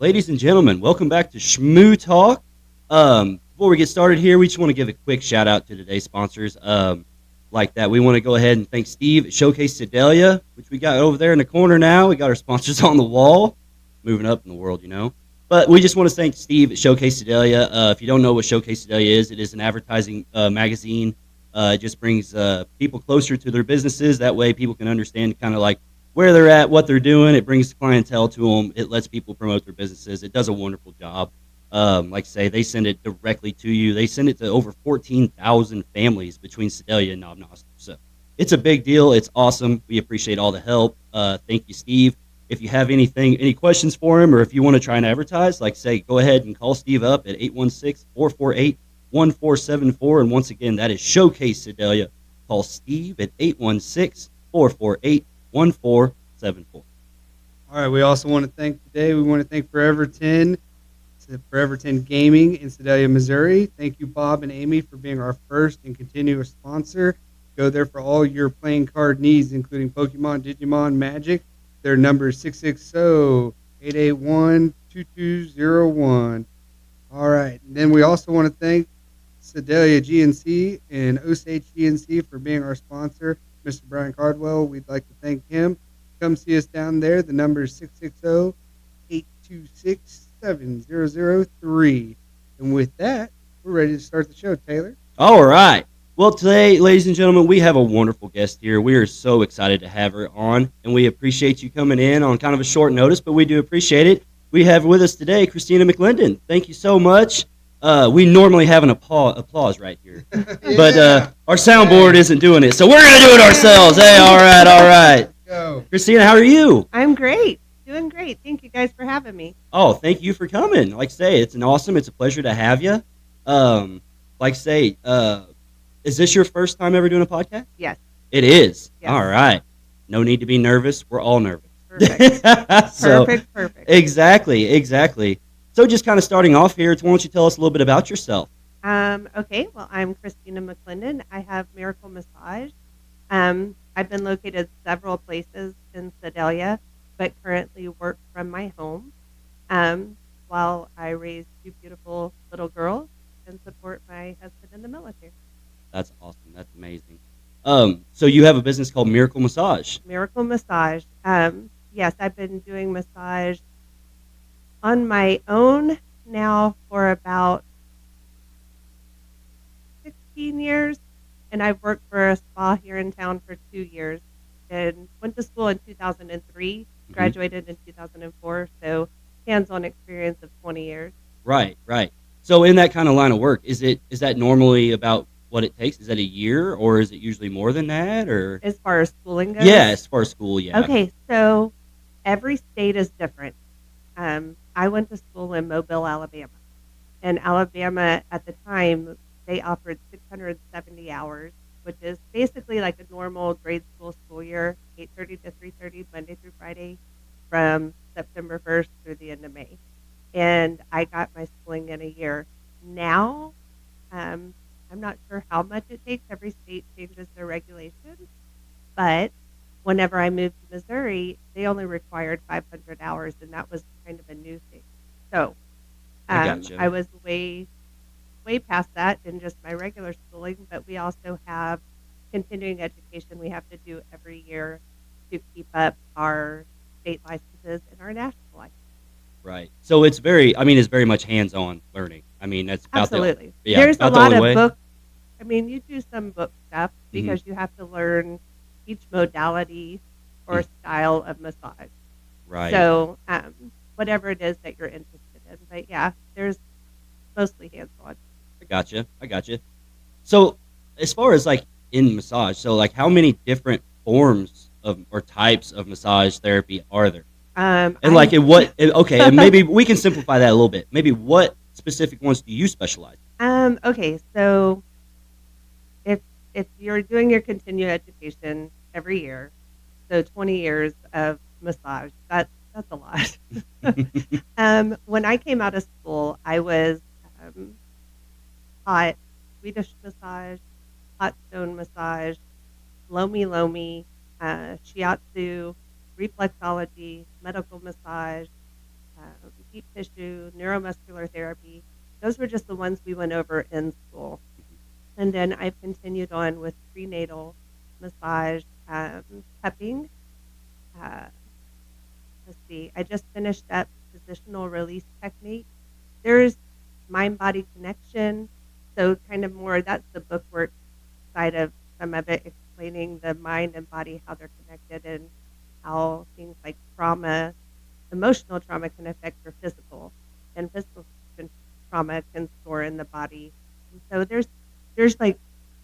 Ladies and gentlemen, welcome back to Shmoo Talk. Before we get started here, we just want to give a quick shout out to today's sponsors. Like that, we want to go ahead and thank Steve at Showcase Sedalia, which we got over there in the corner now. We got our sponsors on the wall, moving up in the world, But we just want to thank Steve at Showcase Sedalia. If you don't know what Showcase Sedalia is, it is an advertising magazine. It just brings people closer to their businesses. That way, people can understand kind of like where they're at, what they're doing. It brings clientele to them. It lets people promote their businesses. It does a wonderful job. Like I say, they send it directly to you. They send it to over 14,000 families between Sedalia and Knob Noster. So it's a big deal. It's awesome. We appreciate all the help. Thank you, Steve. If you have any questions for him, or if you want to try and advertise, like I say, go ahead and call Steve up at 816-448-1474. And once again, that is Showcase Sedalia. Call Steve at 816-448-1474. All right, we also want to thank Forever 10, Forever 10 Gaming in Sedalia, Missouri. Thank you, Bob and Amy, for being our first and continuous sponsor. Go there for all your playing card needs, including Pokemon, Digimon, Magic. Their number is 660-881-2201. All right, and then we also want to thank Sedalia GNC and Osage GNC for being our sponsor. Mr. Brian Cardwell, we'd like to thank him. Come see us down there. The number is 660-826-7003. And with that, we're ready to start the show, Taylor. All right. Well, today, ladies and gentlemen, we have a wonderful guest here. We are so excited to have her on, and we appreciate you coming in on kind of a short notice, but we do appreciate it. We have with us today Christina McLendon. Thank you so much. We normally have an applause right here, but our soundboard isn't doing it, so we're going to do it ourselves. Hey, all right. Go. Christina, how are you? I'm great. Doing great. Thank you guys for having me. Oh, thank you for coming. Like I say, it's a pleasure to have you. Like I say, is this your first time ever doing a podcast? Yes. It is. Yes. All right. No need to be nervous. We're all nervous. Perfect. Perfect. Exactly. So just kind of starting off here, why don't you tell us a little bit about yourself? Okay. Well, I'm Christina McLendon. I have Miracle Massage. I've been located several places in Sedalia, but currently work from my home while I raise two beautiful little girls and support my husband in the military. That's awesome. That's amazing. So you have a business called Miracle Massage. Miracle Massage. Yes, I've been doing massage on my own now for about 16 years, and I've worked for a spa here in town for 2 years and went to school in 2003, graduated in 2004, so hands-on experience of 20 years. Right. So in that kind of line of work, is that normally about what it takes? Is that a year, or is it usually more than that? Or As far as schooling goes? yeah, as far as school, yeah. Okay, so every state is different. I went to school in Mobile, Alabama. And Alabama, at the time, they offered 670 hours, which is basically like a normal grade school year, 8:30 to 3:30, Monday through Friday, from September 1st through the end of May. And I got my schooling in a year. Now, I'm not sure how much it takes. Every state changes their regulations. But whenever I moved to Missouri, they only required 500 hours, and that was kind of a new thing. So I was way past that in just my regular schooling, but we also have continuing education we have to do every year to keep up our state licenses and our national license. Right. So it's very much hands-on learning. I mean, that's about Absolutely. There's a lot of book. I mean, you do some book stuff because you have to learn each modality or style of massage. Right. So whatever it is that you're interested in. But yeah, there's mostly hands-on. I gotcha. So as far as like in massage, so like how many different forms of or types of massage therapy are there? And and maybe we can simplify that a little bit. Maybe what specific ones do you specialize in? Okay, so if you're doing your continuing education every year, so 20 years of massage, that's a lot. When I came out of school, I was taught Swedish massage, hot stone massage, lomi, shiatsu, reflexology, medical massage, deep tissue, neuromuscular therapy. Those were just the ones we went over in school. And then I've continued on with prenatal massage, cupping. Uh, let's see, I just finished up positional release technique. There's mind body connection. So, kind of more, that's the bookwork side of some of it, explaining the mind and body, how they're connected, and how things like trauma, emotional trauma can affect your physical, and physical trauma can store in the body. And so there's like,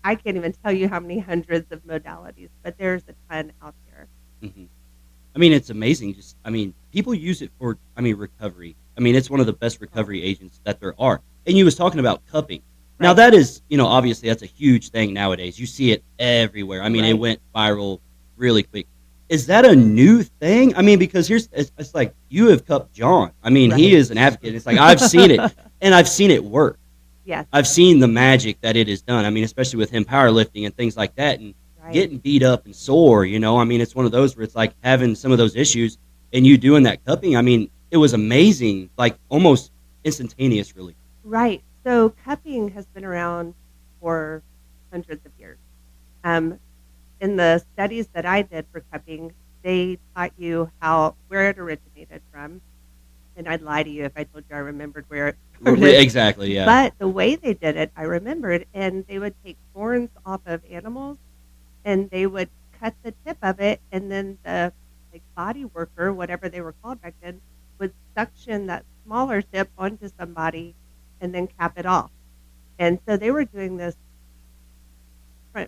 I can't even tell you how many hundreds of modalities, but there's a ton out there. Hmm. I mean, it's amazing. Just, I mean, people use it for, I mean, recovery. I mean, it's one of the best recovery agents that there are. And you was talking about cupping. Now Right. that is, obviously that's a huge thing nowadays. You see it everywhere. I mean, it Right. went viral really quick. Is that a new thing? I mean, because it's like you have cupped John. I mean, he Right. is an advocate. It's like I've seen it, and I've seen it work. Yes. I've seen the magic that it has done. I mean, especially with him powerlifting and things like that, and Right. getting beat up and sore. I mean, it's one of those where it's like having some of those issues, and you doing that cupping. I mean, it was amazing, like almost instantaneous relief. Right. So cupping has been around for hundreds of years. Um, in the studies that I did for cupping, they taught you where it originated from, and I'd lie to you if I told you I remembered where it started. Exactly, yeah. But the way they did it, I remembered, and they would take horns off of animals, and they would cut the tip of it, and then the body worker, whatever they were called back then, would suction that smaller tip onto somebody, and then cap it off. And so they were doing this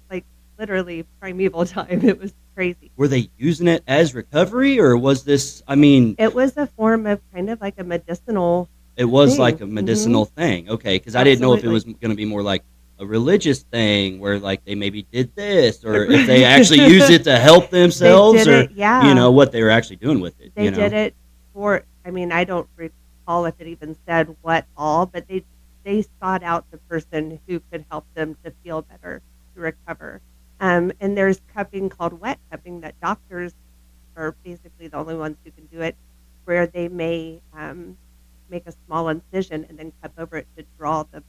like literally primeval time. It was crazy. Were they using it as recovery, or was this? I mean, It was a form of kind of like a medicinal. it was thing. like a medicinal thing. Okay, because I didn't know if it was Absolutely. going to be more like a religious thing, where like they maybe did this, or if they actually used it to help themselves, did or it, yeah. what they were actually doing with it. They did it for. I mean, I don't recall if it even said what all, but they sought out the person who could help them to feel better, to recover. And there's cupping called wet cupping that doctors are basically the only ones who can do it, where they may make a small incision and then cup over it to draw the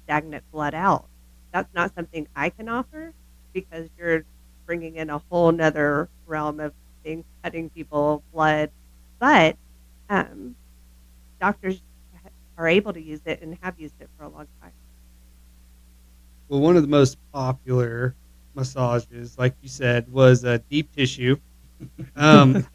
stagnant blood out. That's not something I can offer, because you're bringing in a whole nother realm of things, cutting people blood. But doctors are able to use it and have used it for a long time. Well, one of the most popular massages, like you said, was deep tissue. Um,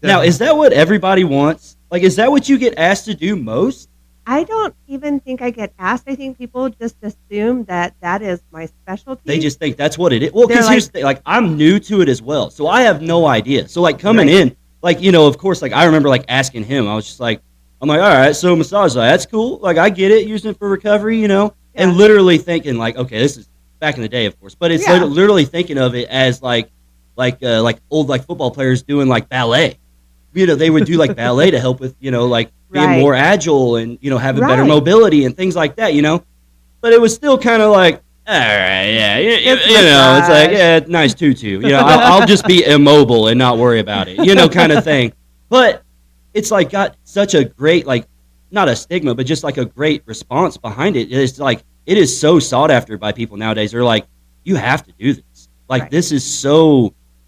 Now, is that what everybody wants? Like, is that what you get asked to do most? I don't even think I get asked. I think people just assume that is my specialty. They just think that's what it is. Well, because They're here's the thing, like, I'm new to it as well, so I have no idea. So, like, coming Right. in, like, of course, like, I remember, like, asking him. I was just like, I'm like, all right, so massage, like, that's cool. Like, I get it, using it for recovery, and Yeah. literally thinking, like, okay, this is back in the day, of course, but it's Yeah. literally thinking of it as, like old, like, football players doing, like, ballet. They would do, like, ballet to help with, like, being Right. more agile and, having better Right. mobility and things like that, But it was still kind of like, all right, yeah, It's it's like, massage. yeah, nice tutu. I'll just be immobile and not worry about it, kind of thing. But it's like got such a great, like, not a stigma, but just like a great response behind it. It's like, it is so sought after by people nowadays. They're like, you have to do this. Like, Right. this is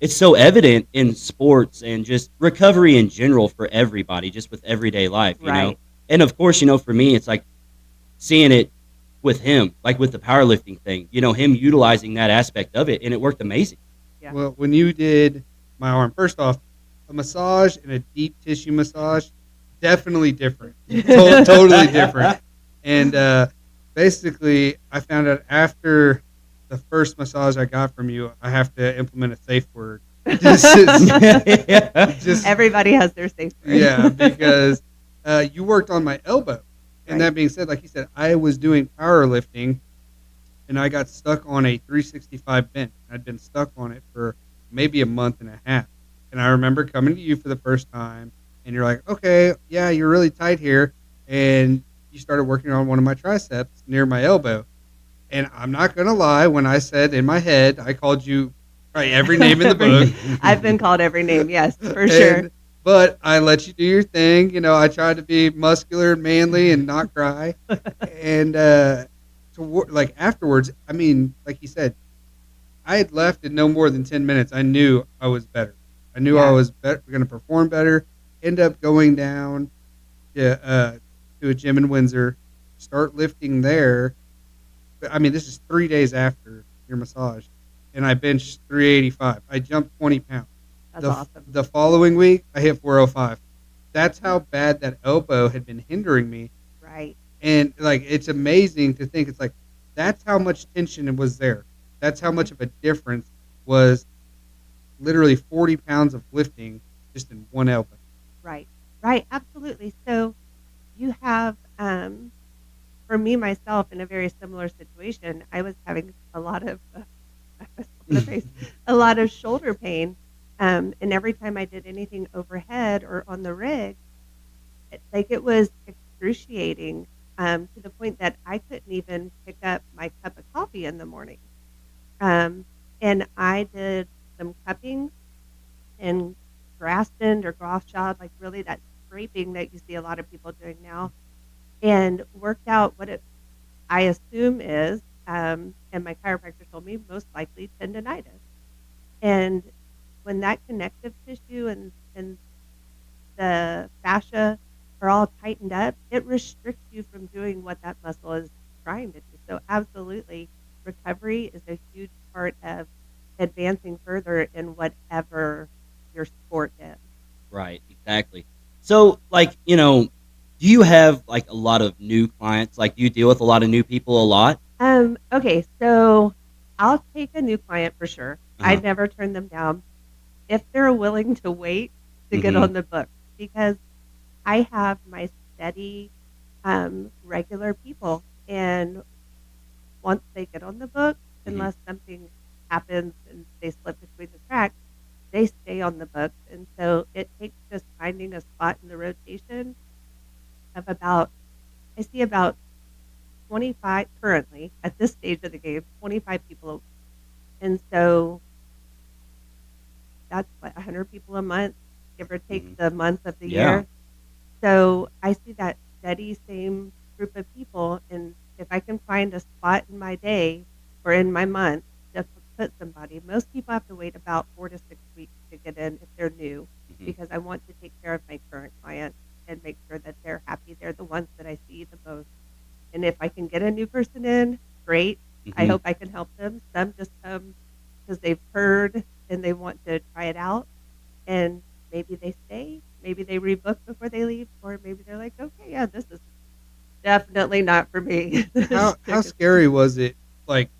it's so evident in sports and just recovery in general for everybody, just with everyday life, Right. And of course, for me, it's like seeing it with him, like with the powerlifting thing, him utilizing that aspect of it, and it worked amazing. Yeah. Well, when you did my arm, first off, a massage and a deep tissue massage, definitely different. Totally different. And basically, I found out after the first massage I got from you, I have to implement a safe word. Just Everybody has their safe word. yeah, because you worked on my elbow. And Right. that being said, like you said, I was doing powerlifting, and I got stuck on a 365 bench. I'd been stuck on it for maybe a month and a half. And I remember coming to you for the first time, and you're like, okay, yeah, you're really tight here. And you started working on one of my triceps near my elbow. And I'm not going to lie, when I said in my head, I called you probably every name in the book. I've been called every name, yes, for sure. And but I let you do your thing. You know, I tried to be muscular and manly and not cry. And like afterwards, I mean, like you said, I had left in no more than 10 minutes. I knew I was better. I knew I Yeah. was going to perform better. End up going down to a gym in Windsor, start lifting there. But I mean, this is 3 days after your massage, and I benched 385. I jumped 20 pounds. That's awesome. The following week, I hit 405. That's how bad that elbow had been hindering me. Right. And like, it's amazing to think it's like that's how much tension was there. That's how much of a difference was literally 40 pounds of lifting just in one elbow. Right. Right. Absolutely. So you have, for me myself, in a very similar situation, I was having a lot of in the face, a lot of shoulder pain, and every time I did anything overhead or on the rig, it was excruciating, to the point that I couldn't even pick up my cup of coffee in the morning. Um, and I did some cupping and Grafton or Groffshot, like really that scraping that you see a lot of people doing now, and worked out what it I assume is, and my chiropractor told me most likely tendonitis. And when that connective tissue and the fascia are all tightened up, it restricts you from doing what that muscle is trying to do. So absolutely, recovery is a huge part of advancing further in whatever your sport is. Right, exactly. So, like, do you have like a lot of new clients? Like, do you deal with a lot of new people a lot? Okay, so I'll take a new client for sure. I Uh-huh. never turn them down if they're willing to wait to get Mhm. on the book, because I have my steady, regular people, and once they get on the book, Mhm. unless something happens and they slip between the cracks, they stay on the books. And so it takes just finding a spot in the rotation of about, I see about 25 currently at this stage of the game, 25 people a week. And so that's what 100 people a month, give or take Mhm. the month of the Yeah. year. So I see that steady same group of people, and if I can find a spot in my day or in my month to put somebody, most people have to wait about 4 to 6 weeks to get in if they're new, Mhm. because I want to take care of my current clients and make sure that they're happy. They're the ones that I see the most. And if I can get a new person in, great. I Mhm. hope I can help them. Some just come because they've heard and they want to try it out, and maybe they stay, maybe they rebook before they leave, or maybe they're like, okay, yeah, this is definitely not for me. How scary was it, like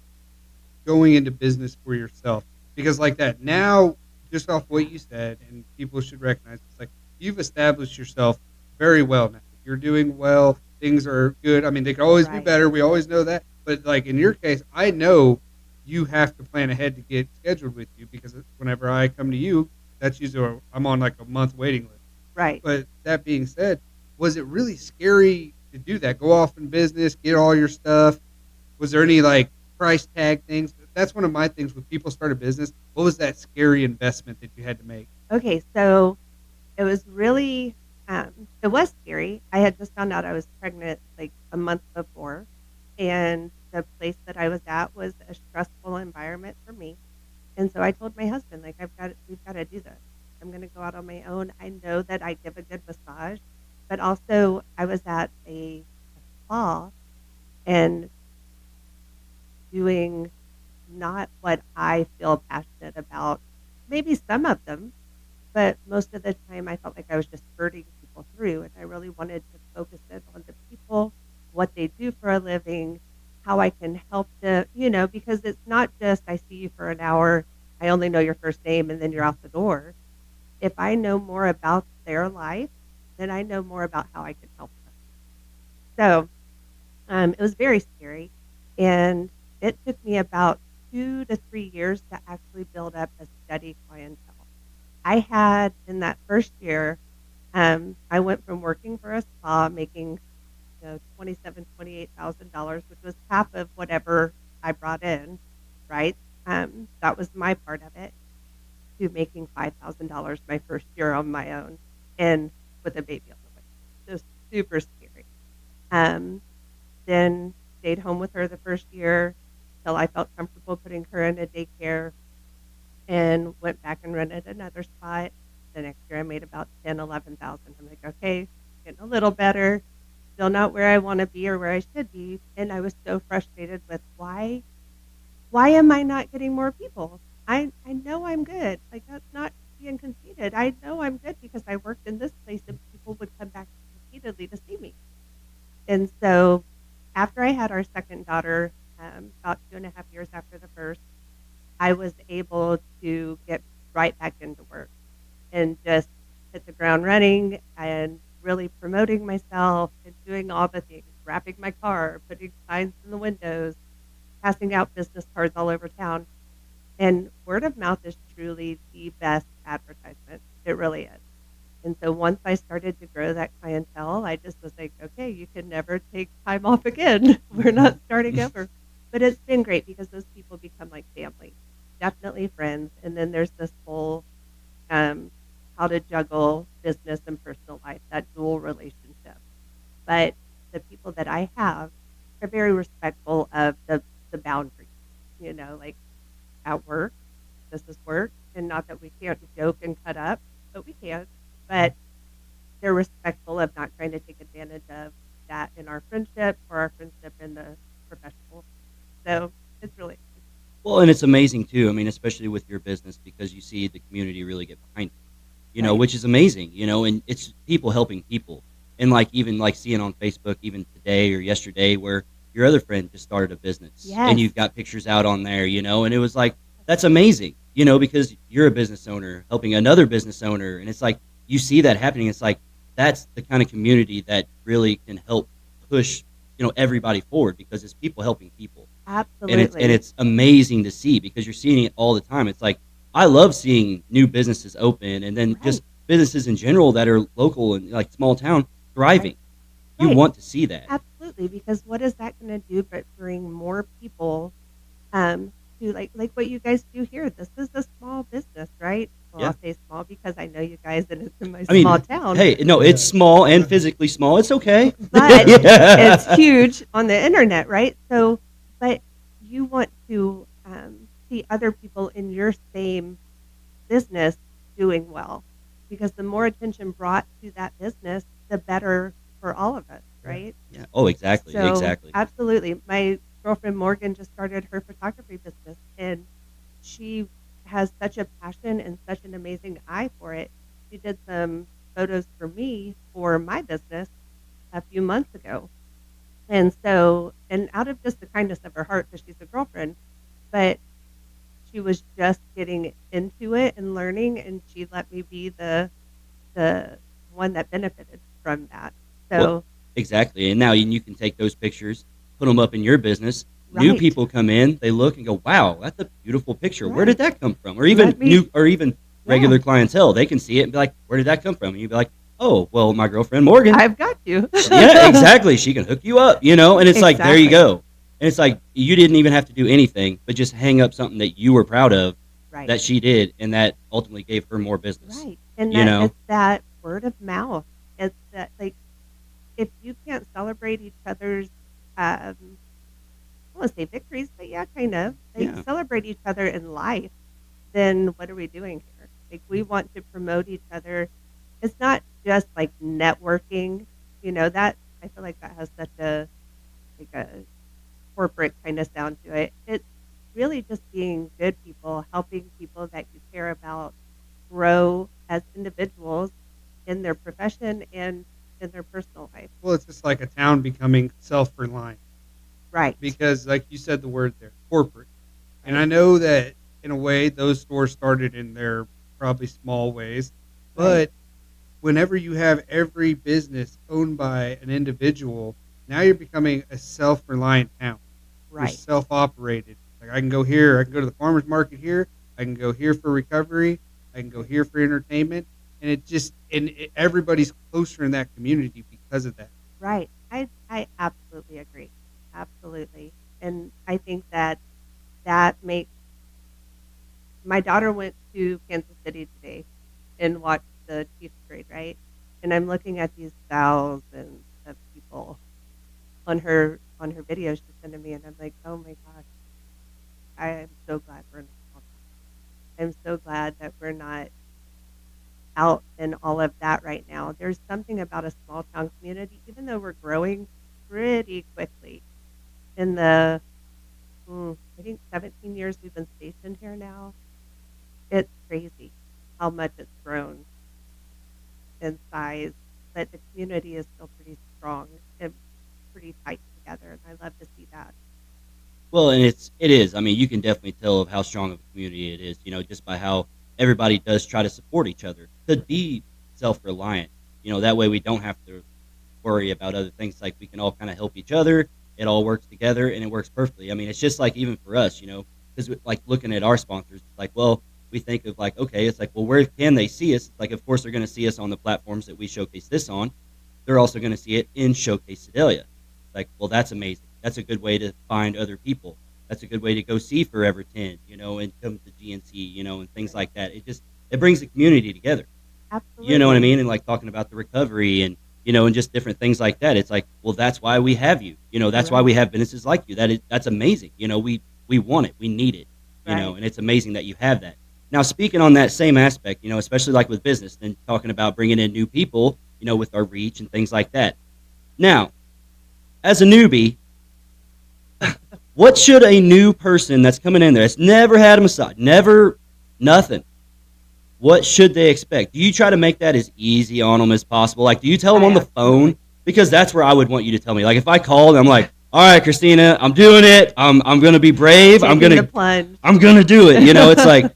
going into business for yourself? Because like that now, just off what you said, and people should recognize it's like you've established yourself very well now. You're doing well. Things are good. I mean, they can always be Right. better. We always know that. But like in your case, I know you have to plan ahead to get scheduled with you because whenever I come to you, that's usually I'm on like a month waiting list. Right. But that being said, was it really scary to do that? Go off in business, get all your stuff. Was there any like price tag things? That's one of my things when people start a business. What was that scary investment that you had to make? Okay, so it was really, it was scary. I had just found out I was pregnant like a month before, and the place that I was at was a stressful environment for me. And so I told my husband, like, we've got to do this. I'm going to go out on my own. I know that I give a good massage, but also I was at a spa and doing not what I feel passionate about. Maybe some of them, but most of the time I felt like I was just hurting people through, and I really wanted to focus in on the people, what they do for a living, how I can help them, because it's not just I see you for an hour, I only know your first name, and then you're out the door. If I know more about their life, then I know more about how I can help them. So it was very scary, and it took me about 2 to 3 years to actually build up a steady clientele. I had in that first year, I went from working for a spa making $27,000, $28,000, which was half of whatever I brought in, right? That was my part of it, to making $5,000 my first year on my own. and with a baby on the way. Just super scary. Um, then stayed home with her the first year till I felt comfortable putting her in a daycare, and went back and rented another spot. The next year I made about 10, 11,000. I'm like, okay, getting a little better. Still not where I want to be or where I should be. And I was so frustrated with why am I not getting more people? I know I'm good. Like, that's not being conceited. I know I'm good because I worked in this place and people would come back repeatedly to see me. And so after I had our second daughter, about 2.5 years after the first, I was able to get right back into work and just hit the ground running and really promoting myself and doing all the things, wrapping my car, putting signs in the windows, passing out business cards all over town. And word of mouth is truly the best advertisement. It really is. And so once I started to grow that clientele, I just was like, okay, you can never take time off again. We're not starting over. But it's been great because those people become like family, definitely friends. And then there's this whole um, how to juggle business and personal life, that dual relationship. But the people that I have are very respectful of the boundaries, like at work, this is work. And not that we can't joke and cut up, but we can. But they're respectful of not trying to take advantage of that in our friendship or our friendship in the professional. So it's really Well, and it's amazing too. I mean, especially with your business because you see the community really get behind it, right. which is amazing, and it's people helping people. And like even like seeing on Facebook even today or yesterday where your other friend just started a business and Yes. you've got pictures out on there, and it was like that's amazing, because you're a business owner helping another business owner and it's like you see that happening. It's like that's the kind of community that really can help push, everybody forward because it's people helping people. And it's Absolutely. amazing to see because you're seeing it all the time. It's like I love seeing new businesses open and then Right. just businesses in general that are local and like small town thriving. You Right. want to see that. Absolutely. Because what is that going to do but bring more people to like what you guys do here? This is a small business, right? Well, Yeah. I'll say small because I know you guys and it's in my I mean, small town. hey, no, it's small and physically small. It's okay. But Yeah. it's huge on the internet, right? So, but you want to see other people in your same business doing well because the more attention brought to that business, the better for all of us, right? Yeah. Oh, exactly. So, Exactly. absolutely. My girlfriend Morgan just started her photography business and she has such a passion and such an amazing eye for it. She did some photos for me for my business a few months ago. And so, and out of just the kindness of her heart, because she's a girlfriend, but she was just getting into it and learning, and she let me be the one that benefited from that. Well, So, exactly. And now you can take those pictures, put them up in your business. New right, people come in, they look and go, "Wow, that's a beautiful picture. Where right. did that come from?" Or even Let me, yeah, regular clientele, they can see it and be like, "Where did that come from?" And you'd be like, "Oh, well, my girlfriend Morgan." I've got you. Yeah, exactly. She can hook you up, and it's like there you Exactly. go. And it's like you didn't even have to do anything, but just hang up something that you were proud of Right, that she did, and that ultimately gave her more business. right. And You that know? it's that word of mouth. It's that, like, if you can't celebrate each other's I want to say victories, but yeah, kind of. Like Yeah. celebrate each other in life, then what are we doing here? Like we want to promote each other. It's not just like networking, that I feel like that has such a corporate kind of sound to it. It's really just being good people, helping people that you care about grow as individuals in their profession and in their personal life. Well, it's just like a town becoming self-reliant Right. because, like you said, the word there, corporate. And Right. I know that in a way, those stores started in their probably small ways, Right. but whenever you have every business owned by an individual, now you're becoming a self-reliant town. You're Right. self-operated. Like I can go here, I can go to the farmers market here, I can go here for recovery, I can go here for entertainment, and everybody's closer in that community because of that. Right. I absolutely agree. Absolutely. And I think that makes my daughter went to Kansas City today and watched the Chiefs grade, right? And I'm looking at these thousands of people on her videos she's sending me, and I'm like, oh my gosh, I am so glad we're not. I'm so glad that we're not out in all of that right now. There's something about a small town community, even though we're growing pretty quickly. In the, I think 17 years we've been stationed here now, it's crazy how much it's grown in size. But the community is still pretty strong and pretty tight together, and I love to see that. Well, and it is. I mean, you can definitely tell of how strong of a community it is. Just by how everybody does try to support each other to be self-reliant. That way we don't have to worry about other things. Like we can all kind of help each other. It all works together, and it works perfectly. I mean, it's just like even for us, because like looking at our sponsors, it's like, well, we think of like, okay, it's like, well, where can they see us? It's like, of course, they're going to see us on the platforms that we showcase this on. They're also going to see it in Showcase Sedalia. Like, well, that's amazing. That's a good way to find other people. That's a good way to go see Forever 10, and come to GNC, and things like that. It brings the community together. Absolutely. You know what I mean? And like talking about the recovery and and just different things like that. It's like, well, that's why we have you. That's why we have businesses like you. That's amazing. We want it. We need it. And it's amazing that you have that. Now, speaking on that same aspect, especially like with business, then talking about bringing in new people, with our reach and things like that. Now, as a newbie, what should a new person that's coming in there that's never had a massage, nothing, what should they expect? Do you try to make that as easy on them as possible? Like, do you tell them on the phone? Because that's where I would want you to tell me. Like, if I called, I'm like, all right, Christina, I'm doing it. I'm going to be brave. I'm going to do it. It's like,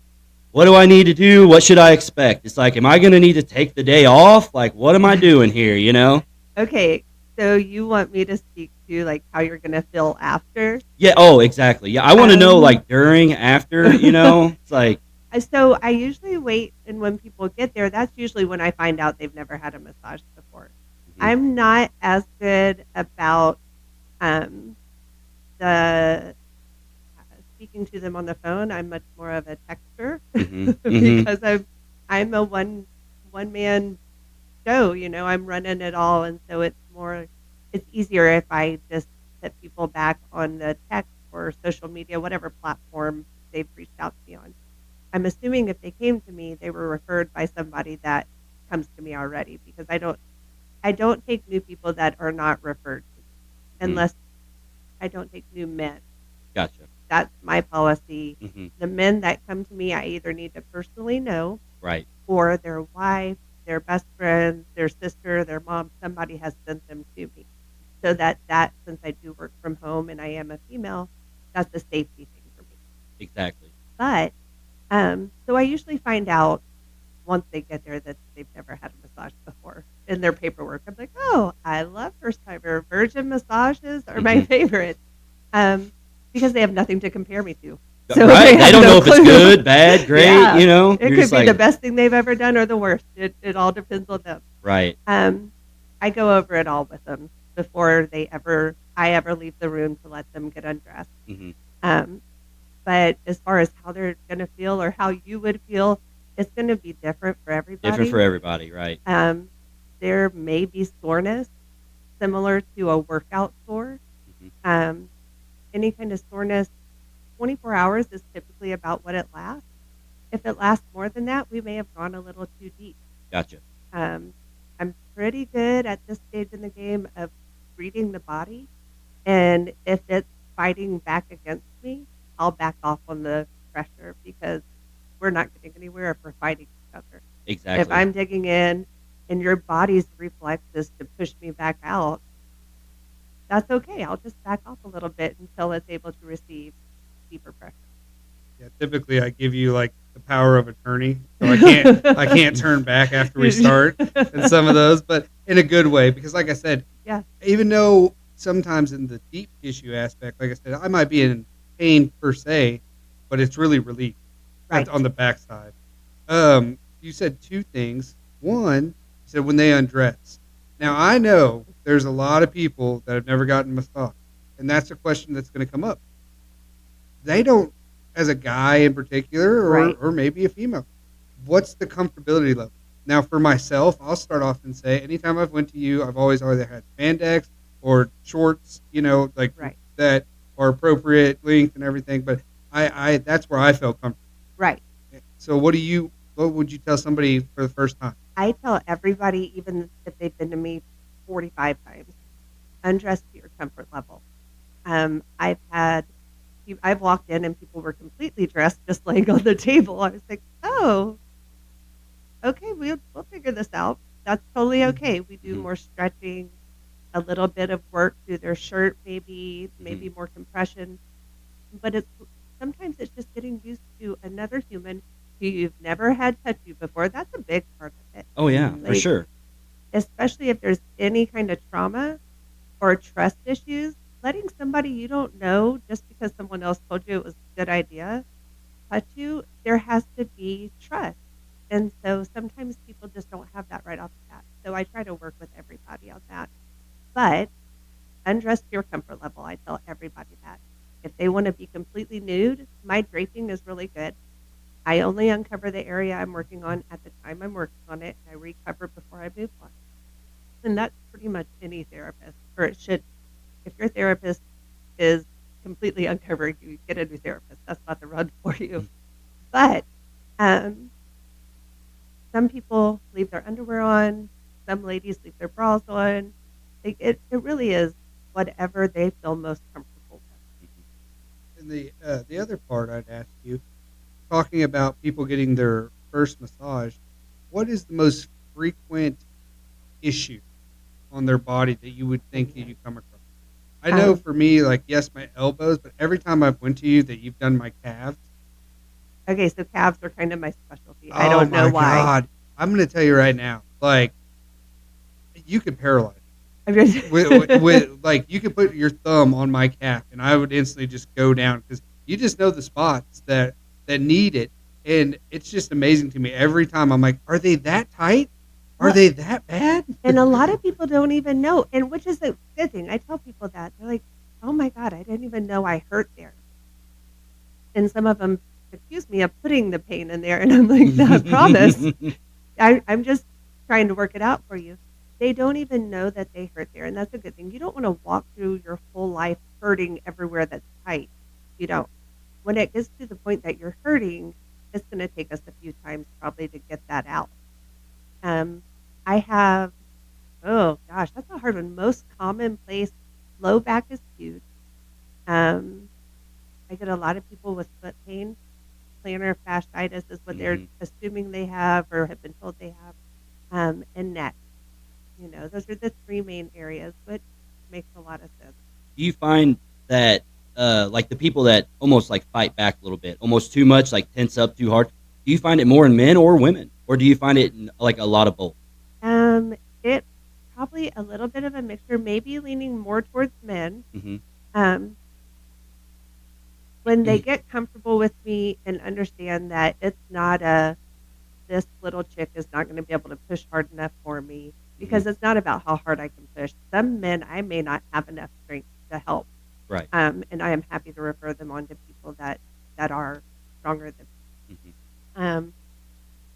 what do I need to do? What should I expect? It's like, am I going to need to take the day off? Like, what am I doing here, Okay, so you want me to speak to, like, how you're going to feel after? Yeah, oh, exactly. Yeah, I want to know, like, during, after, It's like. So I usually wait, and when people get there, that's usually when I find out they've never had a massage before. Mm-hmm. I'm not as good about the speaking to them on the phone. I'm much more of a texter because I'm a one man show. I'm running it all, and so it's easier if I just put people back on the text or social media, whatever platform they've reached out to me on. I'm assuming if they came to me, they were referred by somebody that comes to me already, because I don't take new people that are not referred to, unless I don't take new men. Gotcha. That's my policy. Mm-hmm. The men that come to me, I either need to personally know, right, or their wife, their best friend, their sister, their mom, somebody has sent them to me. So that since I do work from home and I am a female, that's a safety thing for me. Exactly. But so I usually find out once they get there that they've never had a massage before in their paperwork. I'm like, oh, I love first timer. Virgin massages are my favorite, because they have nothing to compare me to. So right. They don't know if it's good, bad, great. Yeah. It You're could be the best thing they've ever done or the worst. It all depends on them. Right. I go over it all with them before I ever leave the room to let them get undressed. Mm-hmm. But as far as how they're going to feel or how you would feel, it's going to be different for everybody. Different for everybody, right. There may be soreness similar to a workout sore. Mm-hmm. Any kind of soreness, 24 hours is typically about what it lasts. If it lasts more than that, we may have gone a little too deep. Gotcha. I'm pretty good at this stage in the game of reading the body. And if it's fighting back against me, I'll back off on the pressure, because we're not getting anywhere if we're fighting each other. Exactly. If I'm digging in and your body's reflex is to push me back out, that's okay. I'll just back off a little bit until it's able to receive deeper pressure. Yeah, typically I give you like the power of attorney, so I can't turn back after we start in some of those, but in a good way, because like I said, yeah, even though sometimes in the deep tissue aspect, like I said, I might be in pain per se, but it's really relief. Right. That's on the backside. You said two things. One, you said when they undress. Now I know there's a lot of people that have never gotten massage, and that's a question that's going to come up. They don't, as a guy in particular, or maybe a female, what's the comfortability level? Now, for myself, I'll start off and say, anytime I've went to you, I've always either had spandex or shorts, like Right. that are appropriate length and everything. But I that's where I felt comfortable. Right. So what would you tell somebody for the first time? I tell everybody, even if they've been to me 45 times, undress to your comfort level. I've walked in and people were completely dressed, just laying on the table. I was like, oh, okay, we'll figure this out. That's totally okay. We do more stretching, a little bit of work through their shirt, maybe more compression. But sometimes it's just getting used to another human who you've never had touch you before. That's a big part of it. Oh yeah, for sure. Especially if there's any kind of trauma or trust issues, letting somebody you don't know just because someone else told you it was a good idea touch you, there has to be trust. And so sometimes people just don't have that right off the bat. So I try to work with everybody on that. But undress to your comfort level. I tell everybody that. If they want to be completely nude, my draping is really good. I only uncover the area I'm working on at the time I'm working on it, and I recover before I move on. And that's pretty much any therapist, or it should. If your therapist is completely uncovering you, get a new therapist. That's not the run for you. But some people leave their underwear on. Some ladies leave their bras on. It really is whatever they feel most comfortable with. And the other part I'd ask you, talking about people getting their first massage, what is the most frequent issue on their body that you would think that you come across? I know for me, yes, my elbows, but every time I've went to you that you've done my calves. Okay, so calves are kind of my specialty. I don't know why. God. I'm going to tell you right now, you could paralyze. with you could put your thumb on my calf and I would instantly just go down because you just know the spots that need it, and it's just amazing to me every time. I'm like, are they that tight? Are they that bad? And a lot of people don't even know, and which is a good thing. I tell people that. They're like, oh my God, I didn't even know I hurt there. And some of them accuse me of putting the pain in there, and I'm like, no, I promise. I'm just trying to work it out for you. They don't even know that they hurt there, and that's a good thing. You don't want to walk through your whole life hurting everywhere that's tight. You don't. When it gets to the point that you're hurting, it's going to take us a few times probably to get that out. I have, oh gosh, that's a hard one. Most commonplace, low back is huge. I get a lot of people with foot pain. Plantar fasciitis is what they're assuming they have or have been told they have, and neck. Those are the three main areas, which makes a lot of sense. Do you find that, the people that almost fight back a little bit, almost too much, tense up too hard, do you find it more in men or women? Or do you find it in, a lot of both? It's probably a little bit of a mixture, maybe leaning more towards men. When they get comfortable with me and understand that it's not this little chick is not going to be able to push hard enough for me, because it's not about how hard I can push. Some men, I may not have enough strength to help. Right. And I am happy to refer them on to people that are stronger than me.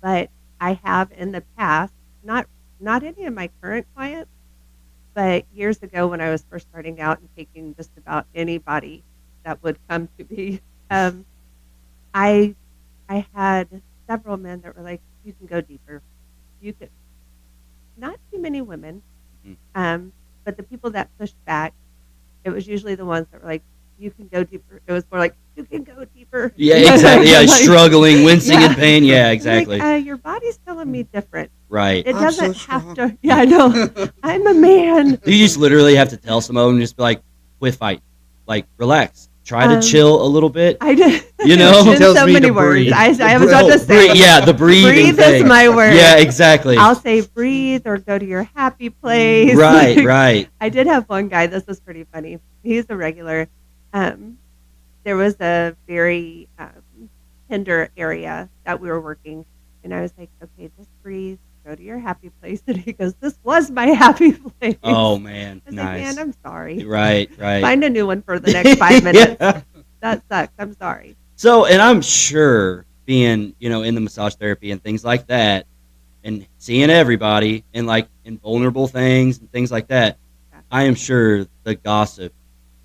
But I have in the past, not any of my current clients, but years ago when I was first starting out and taking just about anybody that would come to me, I had several men that were like, you can go deeper. You could. Not too many women, but the people that pushed back, it was usually the ones that were like, you can go deeper. It was more like, you can go deeper. Yeah, exactly. Yeah, struggling, wincing in pain. Yeah, exactly. Your body's telling me different. Right. It doesn't have to. Yeah, I know. I'm a man. You just literally have to tell some of them, just be like, quit fighting. Relax. Try to chill a little bit. I did. You know? In so many words. I was about to say. The breathing Breathe is my word. Yeah, exactly. I'll say breathe or go to your happy place. Right. I did have one guy. This was pretty funny. He's a regular. There was a very tender area that we were working, and I was like, okay, just breathe. Go to your happy place. And he goes, this was my happy place. Oh, man. I was nice. like, man, I'm sorry. Right. Find a new one for the next 5 minutes. That sucks. I'm sorry. So, and I'm sure being, in the massage therapy and things like that, and seeing everybody and like in vulnerable things and things like that, I am sure the gossip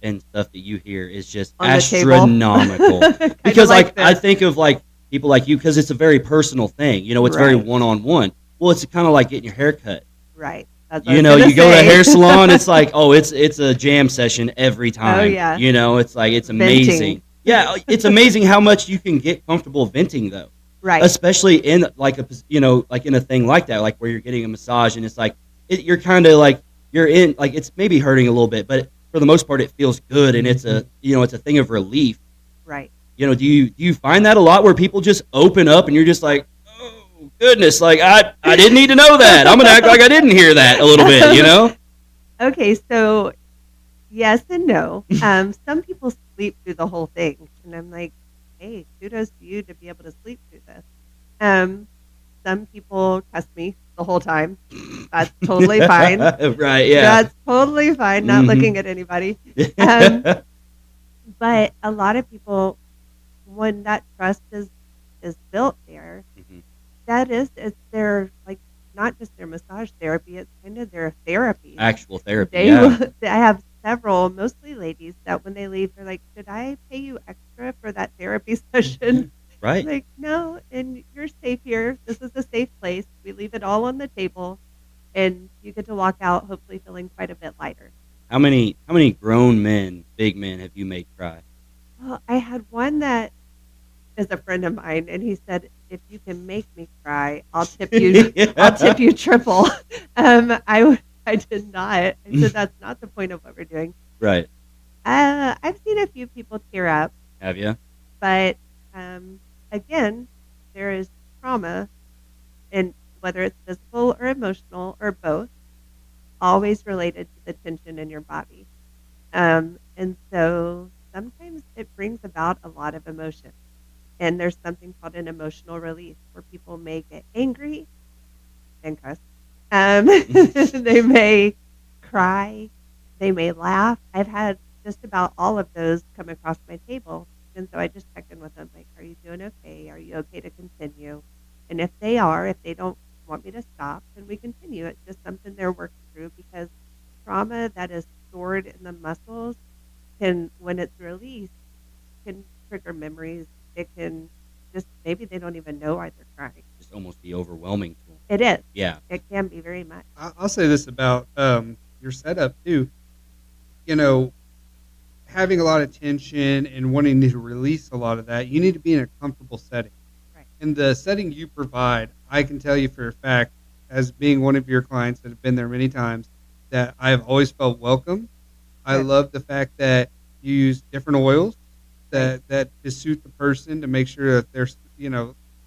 and stuff that you hear is just On the table. astronomical. Kinda Because like I this. think of like people like you because it's a very personal thing. You know, it's very Right. one-on-one. Well, it's kind of like getting your hair cut. Right. That's what I You was know, gonna you go to a say. hair salon, it's like, oh, it's a jam session every time. Oh, yeah. You know, it's like it's Venting. amazing. Yeah, it's amazing how much you can get comfortable venting though. Right. Especially in like like in a thing like that, like where you're getting a massage and it's like you're kind of like you're in like it's maybe hurting a little bit, but for the most part it feels good and it's a it's a thing of relief. Right. You know, do you find that a lot where people just open up and you're just like, oh goodness, like I didn't need to know that. I'm gonna act like I didn't hear that a little bit, you know? Okay, so yes and no. Some people sleep through the whole thing, and I'm like, hey, kudos to you to be able to sleep through this. Some people cuss me the whole time. That's totally fine. Right, yeah. That's totally fine. Not Mhm. looking at anybody. Um, but a lot of people, when that trust is built there, Mhm. it's their like not just their massage therapy. It's kind of their therapy. Actual therapy, They yeah. I have several, mostly ladies, that when they leave, they're like, "Should I pay you extra for that therapy session?" Right. Like, no, and you're safe here. This is a safe place. We leave it all on the table, and you get to walk out hopefully feeling quite a bit lighter. How many grown men, big men, have you made cry? Well, I had one that is a friend of mine, and he said, "If you can make me cry, I'll tip you. I'll tip you triple." I did not. I said that's not the point of what we're doing. Right. I've seen a few people tear up, Have you? but again, there is trauma, and whether it's physical or emotional or both, always related to the tension in your body. And so sometimes it brings about a lot of emotion. And there's something called an emotional release where people may get angry and cuss. They may cry. They may laugh. I've had just about all of those come across my table. And so I just check in with them, like, are you doing okay? Are you okay to continue? And if they are, if they don't want me to stop, then we continue. It's just something they're working through because trauma that is stored in the muscles can, when it's released, can trigger memories. It can just, maybe they don't even know why they're crying. Just almost be overwhelming to them. It is. Yeah. It can be very much. I'll say this about your setup too. You know, having a lot of tension and wanting to release a lot of that, you need to be in a comfortable setting. Right. And the setting you provide, I can tell you for a fact, as being one of your clients that have been there many times, that I have always felt welcome. I Good. love the fact that you use different oils that to suit the person to make sure that they're,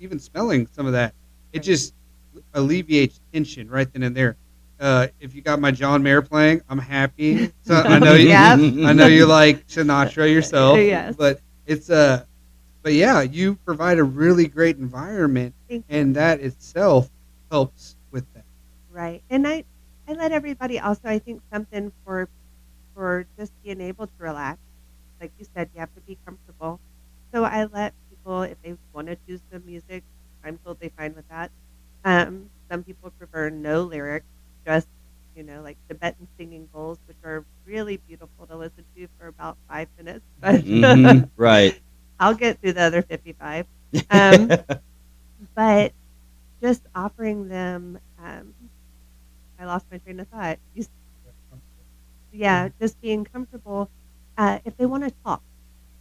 even smelling some of that. It Right. just alleviates tension right then and there. If you got my John Mayer playing, I'm happy. So I know you, Yep. I know you like Sinatra yourself. Yes. But it's but yeah, you provide a really great environment, Thank you. and that itself helps with that. Right. And I let everybody also, I think something for just being able to relax. Like you said, you have to be comfortable. So I let people, if they want to choose the music, I'm totally fine with that. Some people prefer no lyrics, just, like Tibetan singing bowls, which are really beautiful to listen to for about 5 minutes. But Mhm. Right. I'll get through the other 55. Um, but just offering them, I lost my train of thought. Yeah, just being comfortable. If they want to talk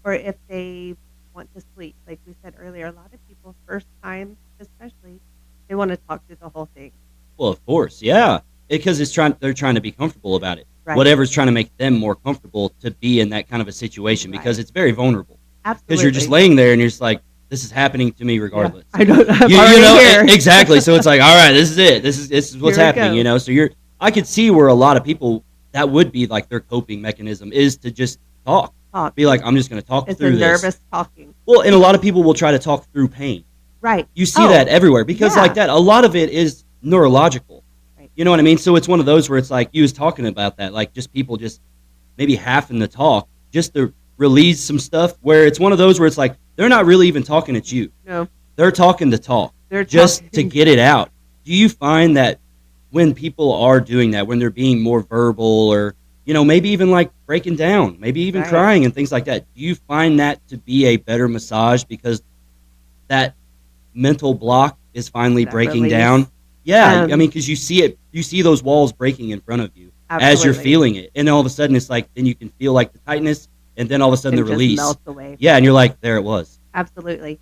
or if they want to sleep, like we said earlier, a lot of people, first time especially, they want to talk through the whole thing. Well, of course, yeah. Because they're trying to be comfortable about it. Right. Whatever's trying to make them more comfortable to be in that kind of a situation because Right. it's very vulnerable. Absolutely. Because you're just laying there and you're just like, this is happening to me regardless. I don't. I'm You already know, here. exactly. So it's like, all right, this is it. This is what's Here we happening. go. So I could see where a lot of people that would be like their coping mechanism is to just talk. Talk. Be like, I'm just going to talk It's through a this. nervous talking. Well, and a lot of people will try to talk through pain. Right. You see Oh, that everywhere because yeah. like that, a lot of it is neurological. Right. You know what I mean? So it's one of those where it's like you was talking about that, like just people just maybe half in the talk just to release some stuff where it's one of those where it's like they're not really even talking at you. No, They're talking to talk they're just to talking. get it out. do you find that when people are doing that, when they're being more verbal or, maybe even like breaking down, maybe even Right. crying and things like that, do you find that to be a better massage because that mental block is finally That breaking release. down? Yeah, Um, because you see those walls breaking in front of you as you're Absolutely. feeling it, and all of a sudden it's like then you can feel like the tightness, and then all of a sudden And the just release. melts away. Yeah, and you're like, there it was. Absolutely.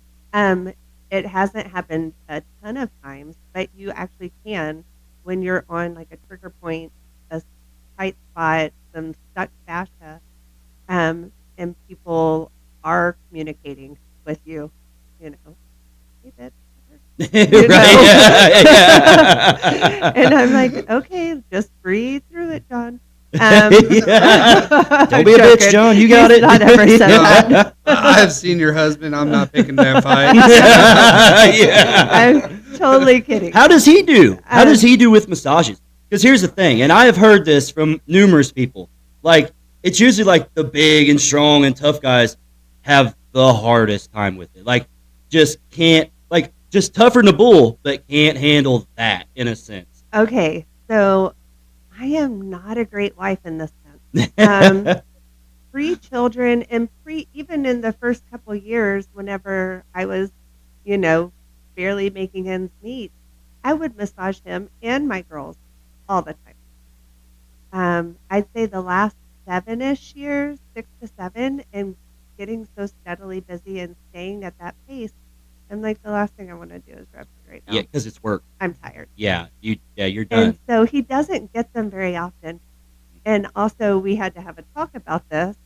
It hasn't happened a ton of times, but you actually can when you're on like a trigger point, a tight spot, some stuck fascia, and people are communicating with you, you know. Hey, bitch. Right? You know? Yeah. And I'm like, okay, just breathe through it, John. Yeah. Don't be a bitch, Joking. John. You got He's it. not ever said that. I have seen your husband. I'm not picking that fight. Yeah. I'm totally kidding. How does he do? How does he do with massages? Because here's the thing, and I have heard this from numerous people. Like, it's usually like the big and strong and tough guys have the hardest time with it. Like, just can't, like, just tougher than a bull, but can't handle that in a sense. Okay, so I am not a great wife in this sense. Pre-children and even in the first couple years, whenever I was, barely making ends meet, I would massage him and my girls all the time. I'd say the last 7-ish years, 6 to 7, and getting so steadily busy and staying at that pace, I'm like, the last thing I want to do is rub it right now. Yeah, because it's work. I'm tired. Yeah, you're done. And so he doesn't get them very often. And also, we had to have a talk about this.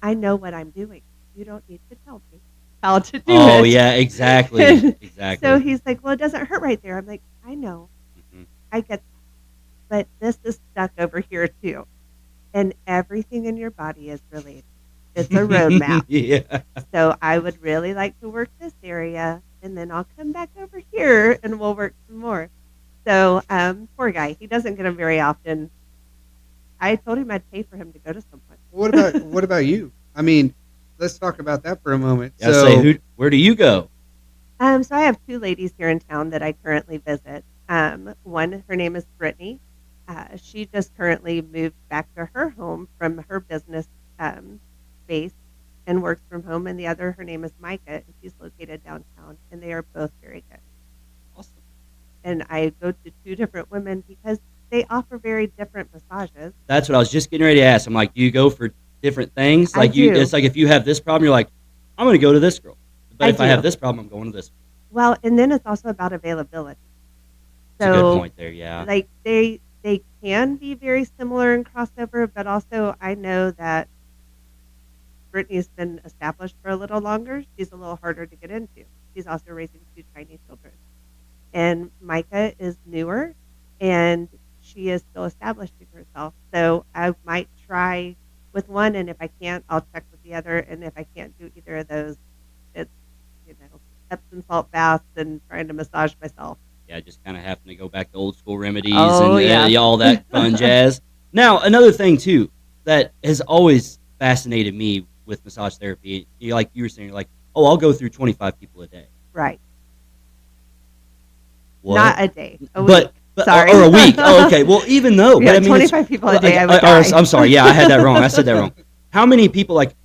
I know what I'm doing. You don't need to tell me how to do it. Oh, yeah, exactly. Exactly. So he's like, well, it doesn't hurt right there. I'm like, I know. Mhm. I get that. But this is stuck over here, too. And everything in your body is related. It's a roadmap. Yeah. So I would really like to work this area, and then I'll come back over here, and we'll work some more. So poor guy. He doesn't get them very often. I told him I'd pay for him to go to someone. What about you? I mean, let's talk about that for a moment. I say, where do you go? So I have 2 ladies here in town that I currently visit. One, her name is Brittany. She just currently moved back to her home from her business space and works from home. And the other, her name is Micah, and she's located downtown. And they are both very good. Awesome. And I go to 2 different women because they offer very different massages. That's what I was just getting ready to ask. I'm like, do you go for different things? I Like do. it's like if you have this problem, you're like, I'm going to go to this girl. But I if I do. have this problem, I'm going to this. Well, and then it's also about availability. That's a good point there. Yeah. Like they can be very similar in crossover, but also I know that Brittany's been established for a little longer. She's a little harder to get into. She's also raising 2 tiny children. And Micah is newer, and she is still establishing herself. So I might try with one, and if I can't, I'll check with the other. And if I can't do either of those, it's, Epsom salt baths and trying to massage myself. Yeah, just kind of having to go back to old school remedies Oh, and yeah. all that fun jazz. Now, another thing, too, that has always fascinated me with massage therapy, like you were saying, like, oh, I'll go through 25 people a day. Right. What? Not a day. A but, week. Sorry. Or a week. Oh, okay. Well, even though. Yeah, but I mean, 25 people a day, I would or, die. I'm sorry. Yeah, I had that wrong. I said that wrong. How many people, like,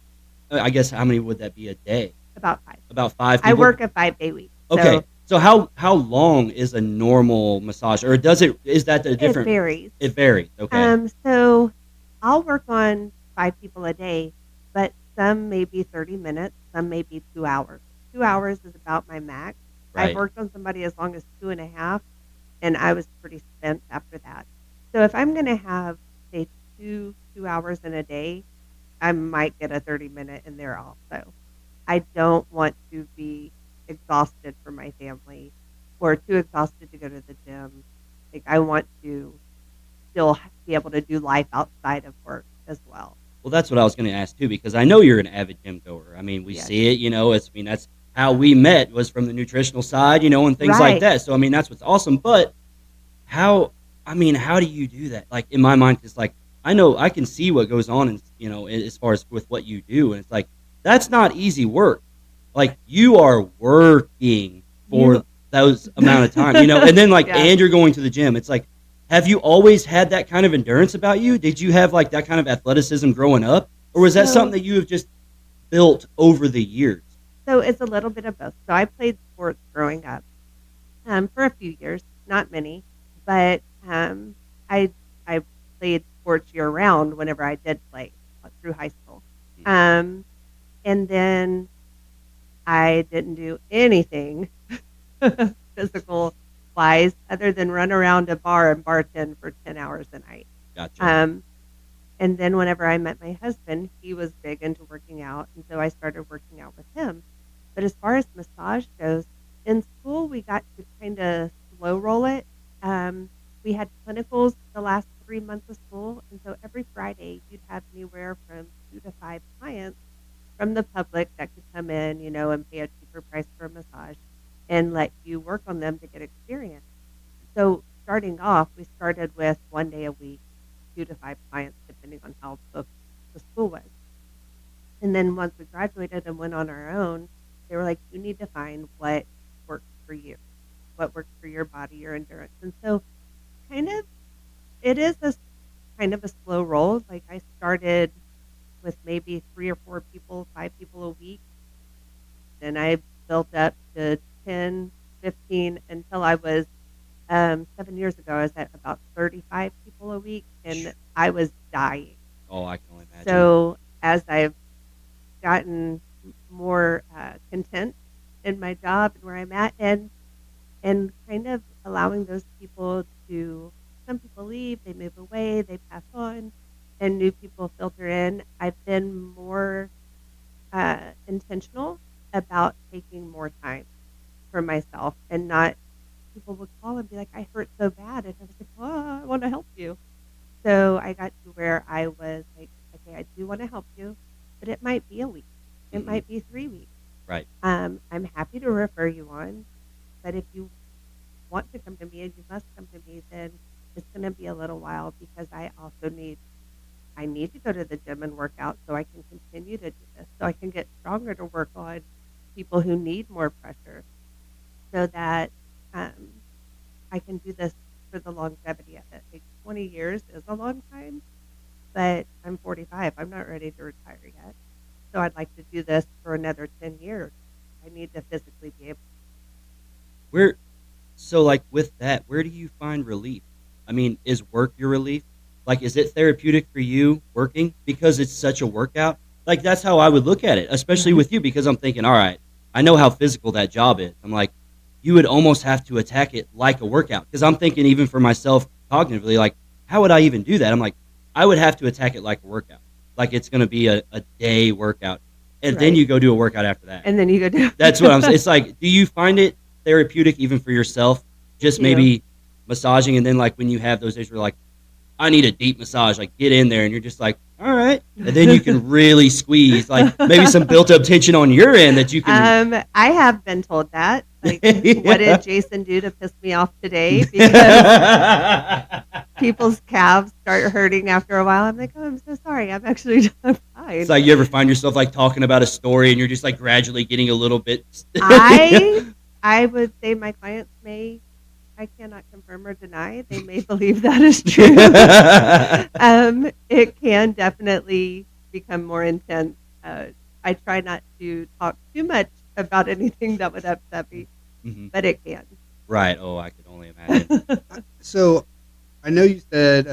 I guess, how many would that be a day? About 5. About 5 people? I work a 5-day week. Okay. So how long is a normal massage, or is that the different? It varies. It varies. Okay. So I'll work on 5 people a day, but some may be 30 minutes, some may be 2 hours. 2 hours is about my max. Right. I've worked on somebody as long as 2.5, and I was pretty spent after that. So if I'm going to have, say, 2 hours in a day, I might get a 30-minute in there also. I don't want to be exhausted for my family or too exhausted to go to the gym. Like, I want to still be able to do life outside of work as well. Well, that's what I was going to ask too, because I know you're an avid gym goer. I mean, we Yes. see it. That's how we met, was from the nutritional side, and things like Right. that. So I mean, that's what's awesome. But how do you do that? Like, in my mind, it's like, I know I can see what goes on, and as far as with what you do, and it's like, that's not easy work. Like, you are working for those amount of time, and then Yeah. and you're going to the gym. It's like, have you always had that kind of endurance about you? Did you have like that kind of athleticism growing up, or was that So, something that you have just built over the years? so it's a little bit of both. So I played sports growing up, for a few years, not many, but I I played sports year round whenever I did play through high school, um, and then I didn't do anything physical wise other than run around a bar and bartend for 10 hours a night. Gotcha. Um, and then whenever I met my husband, he was big into working out, and so I started working out with him. But as far as massage goes, in school we got to kind of slow roll it. We had clinicals the last 3 months of school, and so every Friday you'd have anywhere from 2 to 5 clients from the public that could come in, and pay a cheaper price for a massage and let you work on them to get experience. So starting off, we started with 1 day a week, 2 to 5 clients, depending on how booked the school was. And then once we graduated and went on our own, they were like, you need to find what works for you, what works for your body, your endurance. And so kind of, it is a kind of a slow roll. Like I started with maybe 3 or 4 people, 5 people a week. Then I built up to 10, 15 until I was 7 years ago. I was at about 35 people a week, and I was dying. Oh, I can only imagine. So as I've gotten more content in my job and where I'm at, and kind of allowing those people to, some people leave, they move away, they pass on, and new people filter in. I've been more intentional about taking more time for myself, and not, people would call and be like, I hurt so bad, and I was like, oh, I want to help you. So I got to where I was like, okay, I do want to help you, but it might be a week, it might be 3 weeks. Right. I'm happy to refer you on, but if you want to come to me and you must come to me, then it's going to be a little while, because I need to go to the gym and work out so I can continue to do this, so I can get stronger to work on people who need more pressure, so that I can do this for the longevity of it. Like 20 years is a long time, but I'm 45. I'm not ready to retire yet. So I'd like to do this for another 10 years. I need to physically be able. Where, so like with that, where do you find relief? I mean, is work your relief? Like, is it therapeutic for you working because it's such a workout? Like, that's how I would look at it, especially with you, because I'm thinking, all right, I know how physical that job is. I'm like, you would almost have to attack it like a workout, because I'm thinking, even for myself cognitively, like, how would I even do that? I'm like, I would have to attack it like a workout. Like, it's going to be a day workout. And then Right. you go do a workout after that. And then you go do. That's what I'm saying. It's like, do you find it therapeutic even for yourself? Just do. maybe massaging, and then like when you have those days where like, I need a deep massage, like get in there, and you're just like, all right. And then you can really squeeze, like maybe some built up tension on your end that you can. I have been told that. Like, Yeah. what did Jason do to piss me off today? Because people's calves start hurting after a while. I'm like, oh, I'm so sorry. I'm actually fine. It's like, you ever find yourself like talking about a story and you're just like gradually getting a little bit. I would say my clients I cannot confirm or deny. They may believe that is true. It can definitely become more intense. I try not to talk too much about anything that would upset me, Mhm. but it can. Right. Oh, I could only imagine. So I know you said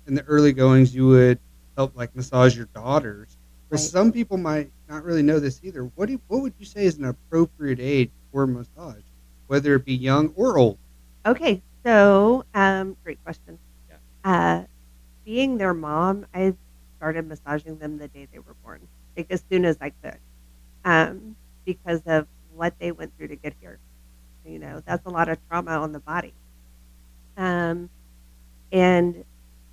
in the early goings you would help like massage your daughters. But Right. some people might not really know this either. What would you say is an appropriate age for massage, whether it be young or old? Okay, so great question. Yeah. Being their mom, I started massaging them the day they were born, like as soon as I could, because of what they went through to get here. That's a lot of trauma on the body. And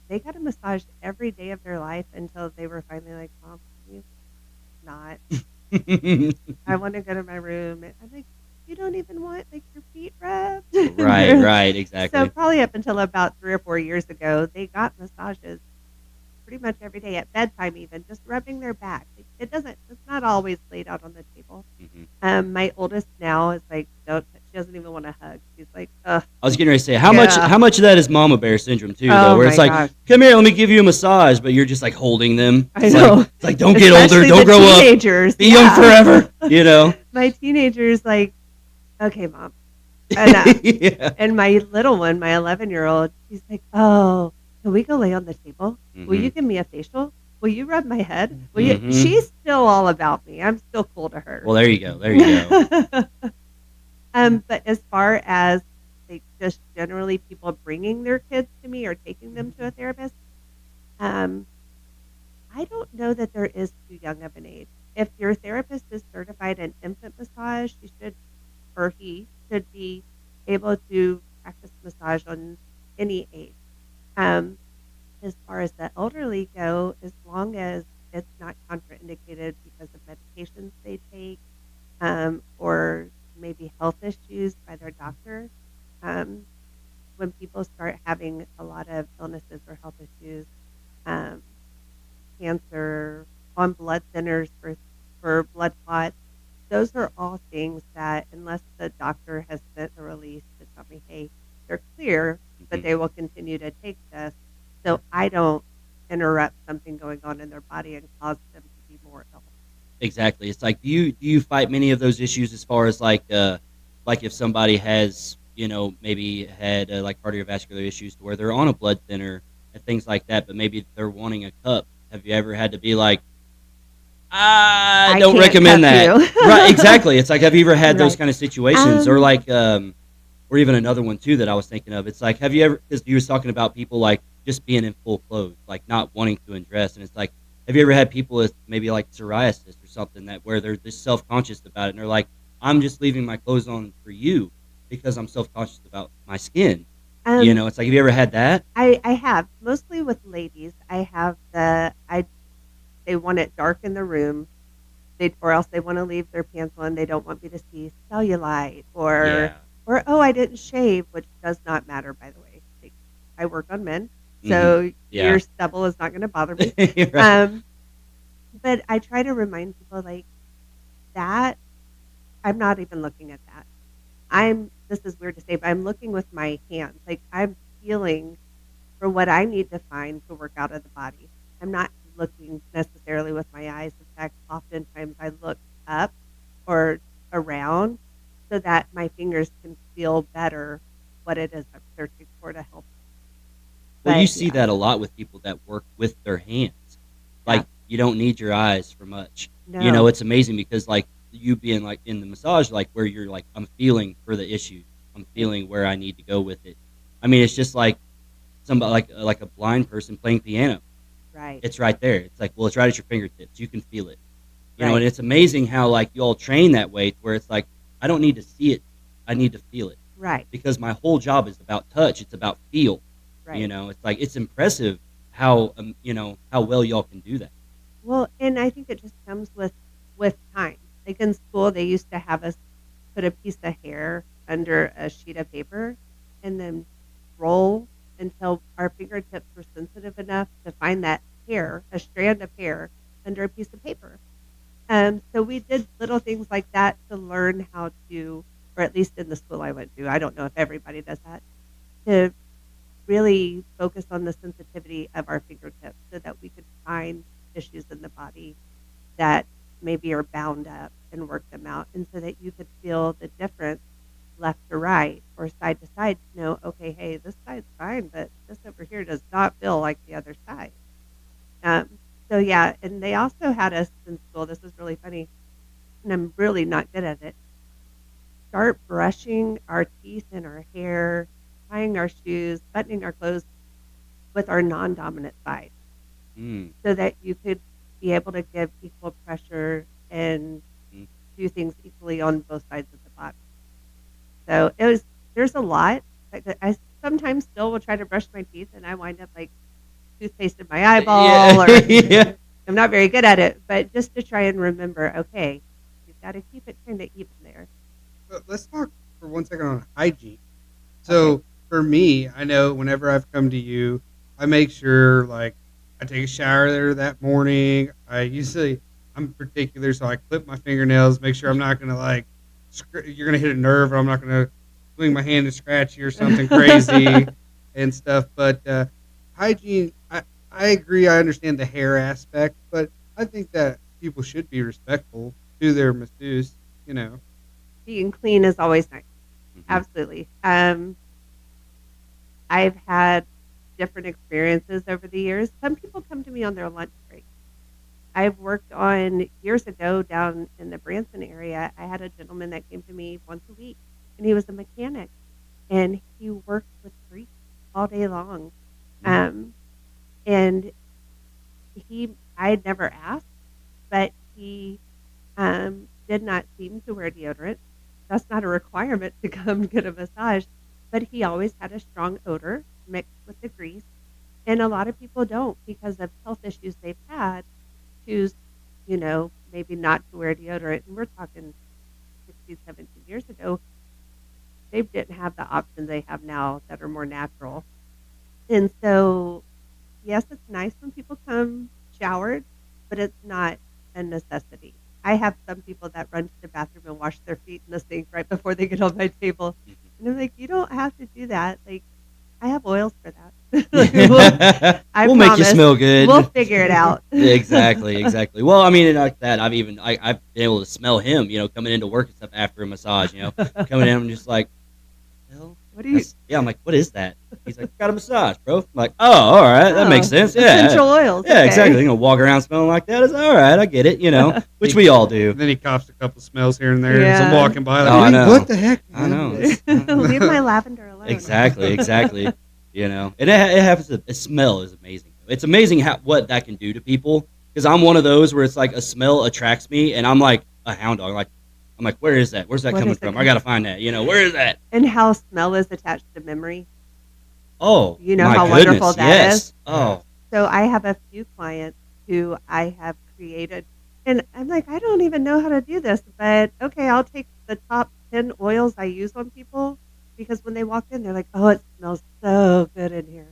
they got a massage every day of their life until they were finally like, Mom, can you not? I want to go to my room. And I'm like, you don't even want like your feet rubbed? Right, exactly. So probably up until about 3 or 4 years ago, they got massages pretty much every day at bedtime, even just rubbing their back. It's not always laid out on the table. Mhm. My oldest now is like, she doesn't even want to hug. He's like, ugh. I was getting ready to say how Yeah. much of that is mama bear syndrome too, though, Oh where my it's like, gosh. come here, let me give you a massage, but you're just like holding them. I know. It's like don't get older, Especially don't the grow up, teenagers. be young Yeah. forever. You know. My teenager's like, okay, mom, enough. Yeah. And my little one, my 11-year-old, she's like, oh, can we go lay on the table? Will you Mhm. give me a facial? Will you rub my head? Will you? Mhm. She's still all about me. I'm still cool to her. Well, there you go. There you go. But as far as like just generally people bringing their kids to me or taking them to a therapist, um, I don't know that there is too young of an age. If your therapist is certified in infant massage, she should or he should be able to practice massage on any age. Um, as far as the elderly go, as long as it's not contraindicated because of medications they take or maybe health issues by their doctor. Um, when people start having a lot of illnesses or health issues, um, cancer, on blood thinners for blood clots, those are all things that, unless the doctor has sent a release to tell me, hey, they're clear, but Mhm. they will continue to take this, so I don't interrupt something going on in their body and cause them to be more ill. Exactly. It's like do you fight many of those issues as far as like if somebody has maybe had like cardiovascular issues to where they're on a blood thinner and things like that, but maybe they're wanting a cup. Have you ever had to be like, I I don't can't recommend cup that? you. Right, exactly. It's like, have you ever had those Right. kind of situations, or Um, like, or even another one too that I was thinking of. It's like, have you ever? Because you was talking about people like just being in full clothes, like not wanting to undress, and it's like, have you ever had people with maybe like psoriasis or something that where they're just self conscious about it, and they're like, I'm just leaving my clothes on for you because I'm self conscious about my skin. um, It's like, have you ever had that? I have mostly with ladies. I have they want it dark in the room. Or else they want to leave their pants on. They don't want me to see cellulite Yeah. or oh, I didn't shave, which does not matter, by the way. Like, I work on men, Hmm. so Yeah. your stubble is not going to bother me. Right. Um, but I try to remind people like that. I'm not even looking at that. This is weird to say, but I'm looking with my hands. Like I'm feeling for what I need to find to work out of the body. I'm not looking necessarily with my eyes. In fact, oftentimes I look up or around so that my fingers can feel better what it is I'm searching for to help. Well, you But see yeah, that a lot with people that work with their hands. yeah, Like, you don't need your eyes for much. no, It's amazing because like you being like in the massage, like where you're like, I'm feeling for the issues. I'm feeling where I need to go with it. I mean, it's just like somebody like a blind person playing piano. right, It's right there. It's like, well, it's right at your fingertips. You can feel it. And right, it's amazing how like you all train that way to where it's like, I don't need to see it. I need to feel it right, because my whole job is about touch. It's about feel. right. It's like it's impressive how how well y'all can do that. Well, and I think it just comes with time. Like in school, they used to have us put a piece of hair under a sheet of paper and then roll until our fingertips were sensitive enough to find that hair, a strand of hair, under a piece of paper. So we did little things like that to learn how to, or at least in the school I went to, I don't know if everybody does that, to really focus on the sensitivity of our fingertips so that we could find issues in the body that maybe are bound up and work them out. And so that you could feel the difference left to right or side to side to know, okay, hey, this side's fine, but this over here does not feel like the other side. Um, so yeah, and they also had us in school. This is really funny, and I'm really not good at it. Start brushing our teeth and our hair, tying our shoes, buttoning our clothes with our non-dominant side, Mm, so that you could be able to give equal pressure and mm. do things equally on both sides of the body. So there's a lot. Like, I sometimes still will try to brush my teeth and I wind up like toothpaste in my eyeball or Yeah. Yeah. I'm not very good at it, but just to try and remember, okay, you've got to keep it kind of even there. But let's talk for 1 second on hygiene. Okay. So for me, I know whenever I've come to you, I make sure like I take a shower there that morning. I'm particular, so I clip my fingernails, make sure I'm not gonna like you're gonna hit a nerve, or I'm not gonna swing my hand and scratch you or something crazy and stuff. But hygiene, I agree. I understand the hair aspect, but I think that people should be respectful to their masseuse. You know, Being clean is always nice. Mhm. Absolutely. I've had different experiences over the years. Some people come to me on their lunch break. I've worked on years ago down in the Branson area. I had a gentleman that came to me once a week, and he was a mechanic, and he worked with grease all day long. Um, and I had never asked, but he did not seem to wear deodorant. That's not a requirement to come get a massage, but he always had a strong odor mixed with the grease. And a lot of people don't because of health issues they've had choose, maybe not to wear deodorant. And we're talking 16, 17 years ago. They didn't have the options they have now that are more natural. And so, yes, it's nice when people come showered, but it's not a necessity. I have some people that run to the bathroom and wash their feet in the sink right before they get on my table. And I'm like, you don't have to do that. Like, I have oils for that. I We'll make you promise. smell good. We'll figure it out. Exactly. Well, I mean, like that, I've been able to smell him, coming into work and stuff after a massage, coming in, I'm just like, hell, What do you? yeah, I'm like, what is that? He's like, got a massage, bro. I'm like, oh, all right, that makes sense. Yeah, Essential oils. yeah, okay. exactly. You know, walk around smelling like that. It's all right. I get it. Which we all do. and then he cops a couple smells here and there as I'm Yeah. walking by. Oh, Like, I "Wait, know. what the heck? I know. Leave my lavender alone. Exactly. And it happens. The smell is amazing. It's amazing what that can do to people. Because I'm one of those where it's like a smell attracts me, and I'm like a hound dog. I'm like, where is that? Where's that What coming is it from? I gotta find that. Where is that? And how smell is attached to memory. Oh, You know my how goodness, wonderful that yes. is? Oh, So I have a few clients who I have created, and I'm like, I don't even know how to do this, but okay, I'll take the top 10 oils I use on people because when they walk in, they're like, oh, it smells so good in here.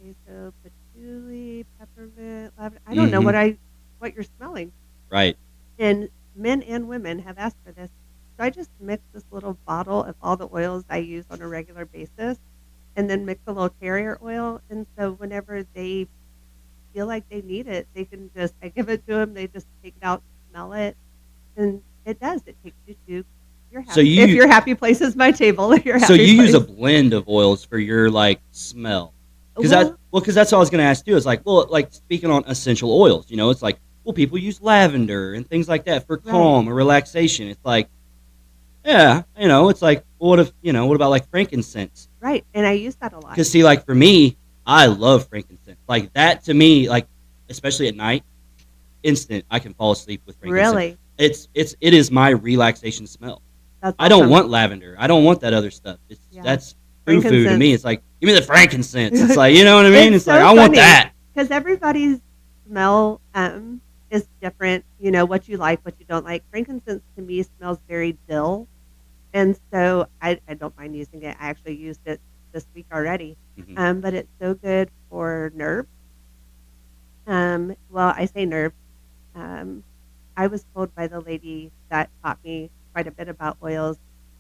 Okay, so patchouli, peppermint, lavender. I don't know what you're smelling. right. And men and women have asked for this. So I just mix this little bottle of all the oils I use on a regular basis and then mix a little carrier oil. And so whenever they feel like they need it, I give it to them. They just take it out, smell it. And it does. It takes you to your happy. So if your happy place is my table, your happy So you place. use a blend of oils for your smell. Because Well, that's what I was going to ask too. It's like, well, like speaking on essential oils, it's like, well, people use lavender and things like that for calm or relaxation. It's like, yeah, it's like, well, what about like frankincense? right. And I use that a lot. Because see, like for me, I love frankincense. Like that to me, like especially at night, instant, I can fall asleep with frankincense. Really? It is my relaxation smell. That's I don't awesome. want lavender. I don't want that other stuff. Yeah. That's food to Frankincense. me. It's like, give me the frankincense. It's like, you know what I mean? It's like, I want that. Because everybody's smell is different. You know, what you like, what you don't like. Frankincense to me smells very dill. And so I don't mind using it. I actually used it this week already. Mhm. But it's so good for nerves. Well, I say nerves. I was told by the lady that taught me quite a bit about oils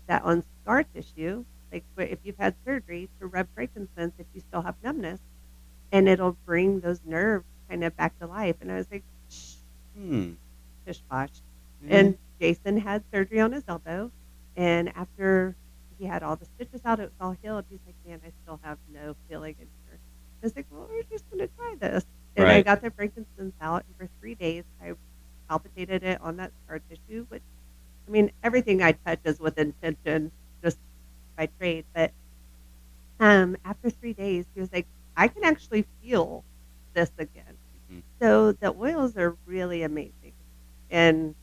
that on scar tissue, like if you've had surgery, to rub frankincense if you still have numbness, and it'll bring those nerves kind of back to life. And I was like, Hmm. pish posh. Mhm. And Jason had surgery on his elbow, and after he had all the stitches out, it was all healed. He's like, man, I still have no feeling in here. I was like, well, we're just going to try this. And I Right. got the frankincense out, and for 3 days, I palpitated it on that scar tissue, which, I mean, everything I touch is with intention, just by trade. But after 3 days, he was like, I can actually feel this again. Mhm. So the oils are really amazing. And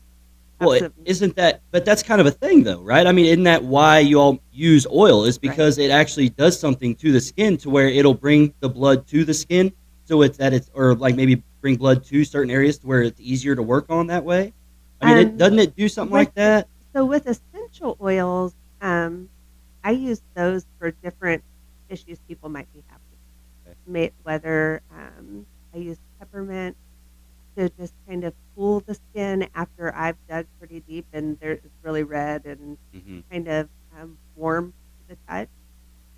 Well, isn't that? But that's kind of a thing, though, right? I mean, isn't that why you all use oil? Is because it actually does something to the skin to where it'll bring the blood to the skin, so or like maybe bring blood to certain areas to where it's easier to work on that way. I mean, doesn't it do something like that? So with essential oils, I use those for different issues people might be having. Whether I use peppermint to just kind of cool the skin after I've dug pretty deep and it's really red and Hmm. kind of warm to the touch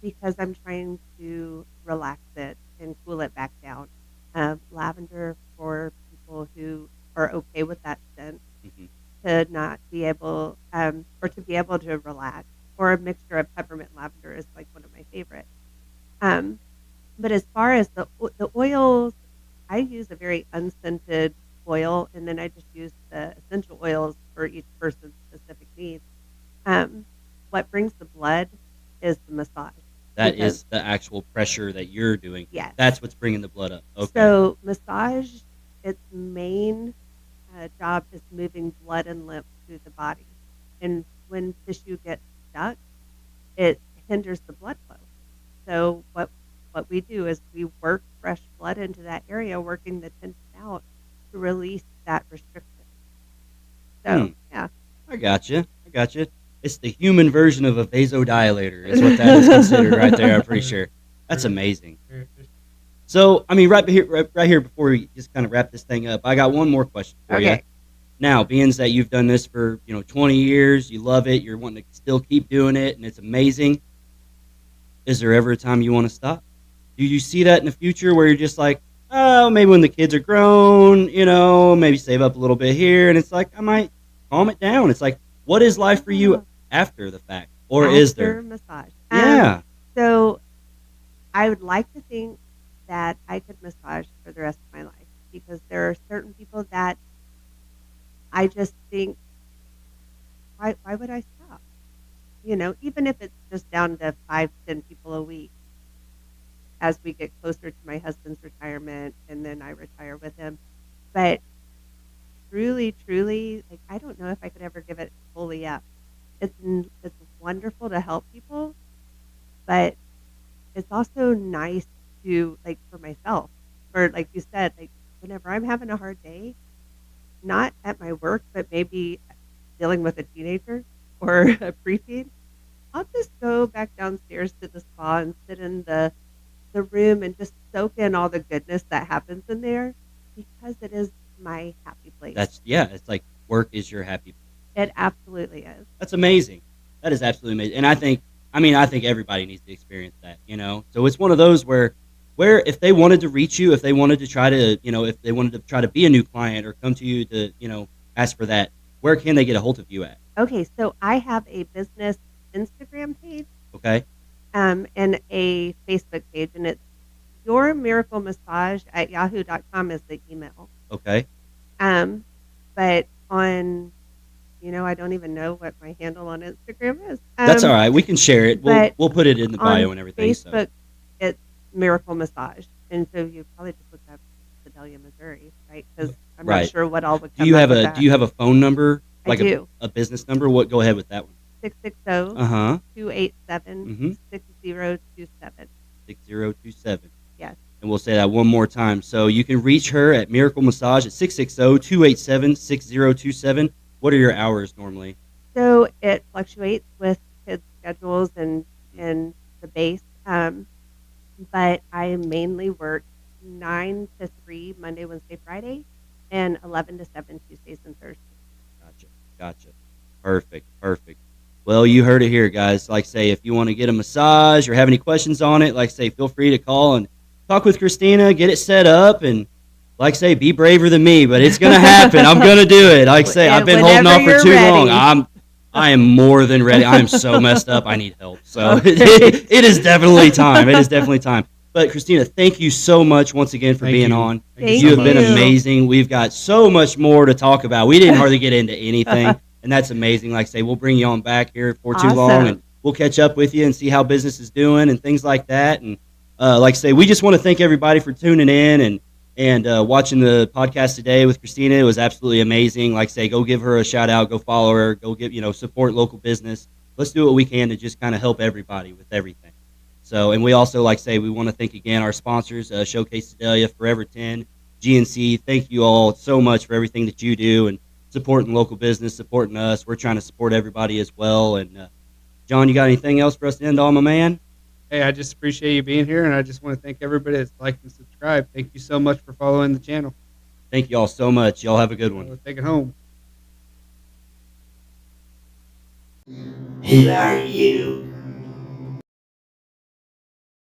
because I'm trying to relax it and cool it back down. Lavender for people who are okay with that scent Hmm. to not be able or to be able to relax, or a mixture of peppermint and lavender is like one of my favorites. Um, but as far as the oils, I use a very unscented oil, and then I just use the essential oils for each person's specific needs. Um, what brings the blood is the massage. That Because is the actual pressure that you're doing. yes, That's what's bringing the blood up. Okay. so massage, its main job is moving blood and lymph through the body, and when tissue gets stuck, it hinders the blood flow. So what we do is we work fresh blood into that area, working the tension out to release that restriction. Hmm. So yeah, I got you. I got you. It's the human version of a vasodilator, is what that is considered right there. I'm pretty sure. That's amazing. Very efficient. So, I mean, right here, before we just kind of wrap this thing up, I got one more question for you. okay. Now, being that you've done this for 20 years, you love it, you're wanting to still keep doing it, and it's amazing. Is there ever a time you want to stop? Do you see that in the future where you're just like, oh, maybe when the kids are grown, maybe save up a little bit here, and it's like I might calm it down. It's like, what is life for you after the fact, or is there? After massage? Yeah. So I would like to think that I could massage for the rest of my life because there are certain people that I just think, why would I stop? Even if it's just down to 5, 10 people a week as we get closer to my husband's retirement and then I retire with him. But truly, truly, like I don't know if I could ever give it fully up. It's wonderful to help people, but it's also nice to like for myself, or like you said, like whenever I'm having a hard day, not at my work, but maybe dealing with a teenager or a preteen, I'll just go back downstairs to the spa and sit in the room and just soak in all the goodness that happens in there because it is my happy place. It's like work is your happy place. It absolutely is. That's amazing. That is absolutely amazing. And I think everybody needs to experience that, So it's one of those where if they wanted to reach you, if they wanted to try to, if they wanted to try to be a new client or come to you to, ask for that, where can they get a hold of you at? Okay, so I have a business Instagram page, Okay. and a Facebook page, and it's Your Miracle Massage at yahoo.com is the email. Okay. But on, I don't even know what my handle on Instagram is. That's all right. We can share it. but We'll put it in the bio on and everything. Facebook, it's Miracle Massage, and so you probably just look up Sedalia, Missouri, right? Because I'm Right. not sure what all would Do come you up have with a that. Do you have a phone number, I like do. a business number? What? Go ahead with that one. 660 Uh-huh. 287 6027. 6027. Yes. And we'll say that one more time. So you can reach her at Miracle Massage at 660-287-6027. What are your hours normally? So it fluctuates with kids' schedules and the base. But I mainly work 9 to 3 Monday, Wednesday, Friday, and 11 to 7 Tuesdays and Thursdays. Gotcha. Perfect. Well, you heard it here, guys. Like say, if you want to get a massage or have any questions on it, like say, feel free to call and talk with Christina, get it set up, and like say, be braver than me, but it's gonna happen. I'm gonna do it. Like say, I've been holding off for too long. I am more than ready. I am so messed up. I need help. So it is definitely time. It is definitely time. But Christina, thank you so much once again for being on. Thank You have been you. amazing. We've got so much more to talk about. We didn't hardly get into anything, and that's amazing. Like I say, we'll bring you on back here for too long, Awesome. and we'll catch up with you and see how business is doing and things like that. And like I say, we just want to thank everybody for tuning in and watching the podcast today with Christina. It was absolutely amazing. Like I say, go give her a shout out, go follow her, go support local business. Let's do what we can to just kind of help everybody with everything. So, and we also, like I say, we want to thank again our sponsors, Showcase Sedalia, Forever 10, GNC. Thank you all so much for everything that you do and supporting local business, supporting us. We're trying to support everybody as well. And John, you got anything else for us to end on, my man? Hey, I just appreciate you being here, and I just want to thank everybody that's liked and subscribed. Thank you so much for following the channel. Thank you all so much. Y'all have a good one. Let's take it home. Who are you?